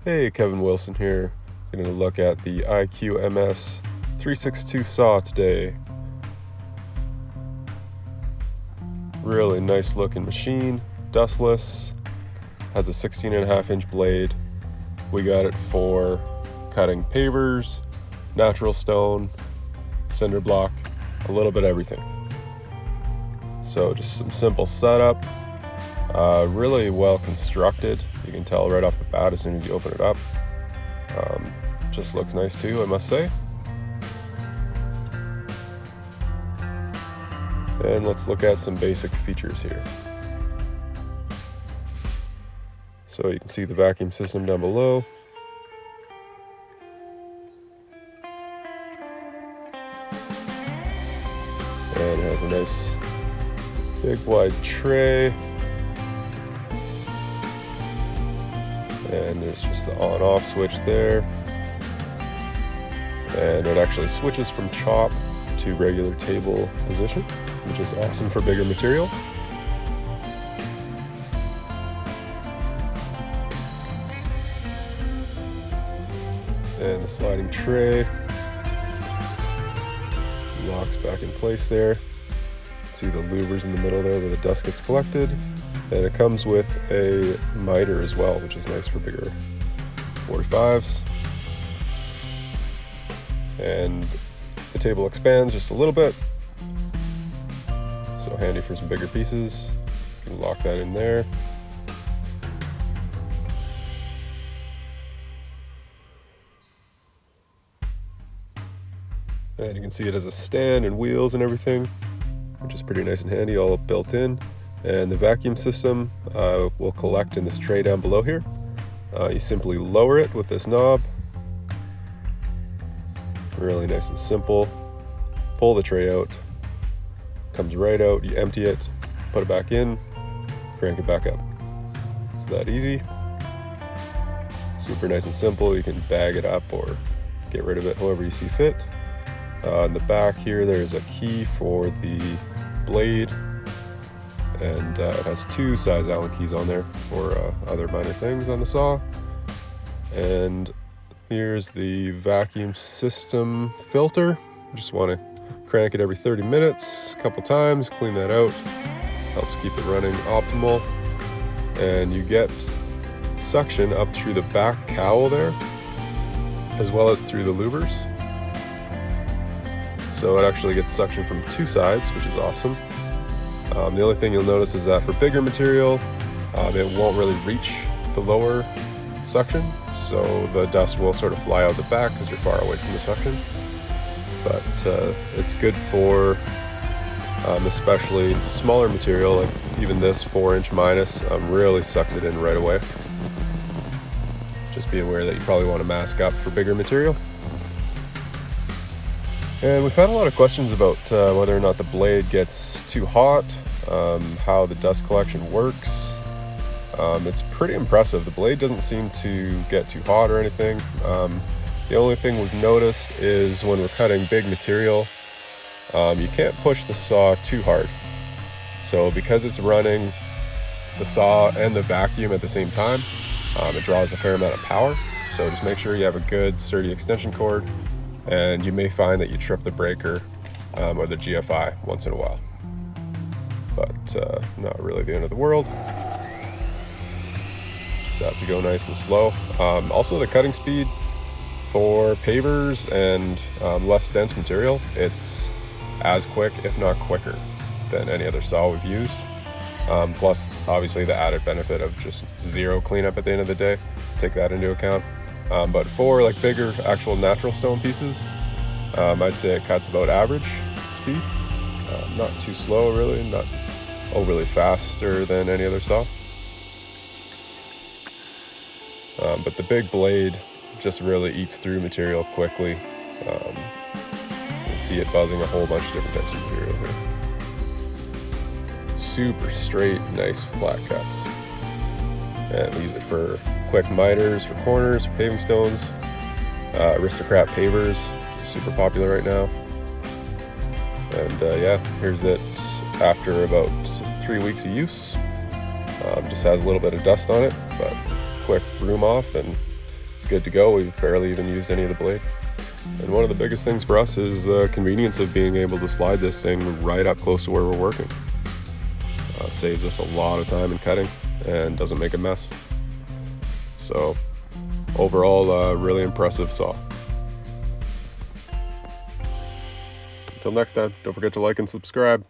Hey, Kevin Wilson here. Going to look at the IQMS 362 saw today. Really nice looking machine, dustless, has a 16.5-inch blade. We got it for cutting pavers, natural stone, cinder block, a little bit of everything. So just some simple setup, really well constructed. You can tell right off the bat as soon as you open it up. Just looks nice too, I must say. And let's look at some basic features here. So you can see the vacuum system down below. And it has a nice big wide tray. And there's just the on-off switch there. And it actually switches from chop to regular table position, which is awesome for bigger material. And the sliding tray locks back in place there. See the louvers in the middle there where the dust gets collected. And it comes with a miter as well, which is nice for bigger 45s. And the table expands just a little bit, so handy for some bigger pieces. You can lock that in there. And you can see it has a stand and wheels and everything, which is pretty nice and handy, all built in. And the vacuum system will collect in this tray down below here. You simply lower it with this knob. Really nice and simple. Pull the tray out, comes right out, you empty it, put it back in, crank it back up. It's that easy. Super nice and simple. You can bag it up or get rid of it however you see fit. In the back here there's a key for the blade, and it has 2 size Allen keys on there for other minor things on the saw. And here's the vacuum system filter. You just want to crank it every 30 minutes, a couple times, clean that out. Helps keep it running optimal. And you get suction up through the back cowl there, as well as through the louvers. So it actually gets suction from 2 sides, which is awesome. The only thing you'll notice is that for bigger material, it won't really reach the lower suction, so the dust will sort of fly out the back because you're far away from the suction. But it's good for especially smaller material, like even this 4-inch minus really sucks it in right away. Just be aware that you probably want to mask up for bigger material. And we've had a lot of questions about whether or not the blade gets too hot, how the dust collection works. It's pretty impressive. The blade doesn't seem to get too hot or anything. The only thing we've noticed is when we're cutting big material, you can't push the saw too hard. So because it's running the saw and the vacuum at the same time, it draws a fair amount of power. So just make sure you have a good sturdy extension cord, and you may find that you trip the breaker or the GFI once in a while. But not really the end of the world. Just have to go nice and slow. Also the cutting speed for pavers and less dense material, it's as quick, if not quicker, than any other saw we've used. Plus obviously the added benefit of just 0 cleanup at the end of the day. Take that into account. But for like bigger actual natural stone pieces, I'd say it cuts about average speed. Not too slow really, not overly faster than any other saw. But the big blade just really eats through material quickly. You see it buzzing a whole bunch of different types of material here. Super straight, nice flat cuts. And we use it for quick miters, for corners, for paving stones. Aristocrat pavers, super popular right now. And yeah, here's it after about 3 weeks of use. Just has a little bit of dust on it, but quick broom off and it's good to go. We've barely even used any of the blade. And one of the biggest things for us is the convenience of being able to slide this thing right up close to where we're working. Saves us a lot of time in cutting and doesn't make a mess. So overall, really impressive saw. Until next time, don't forget to like and subscribe.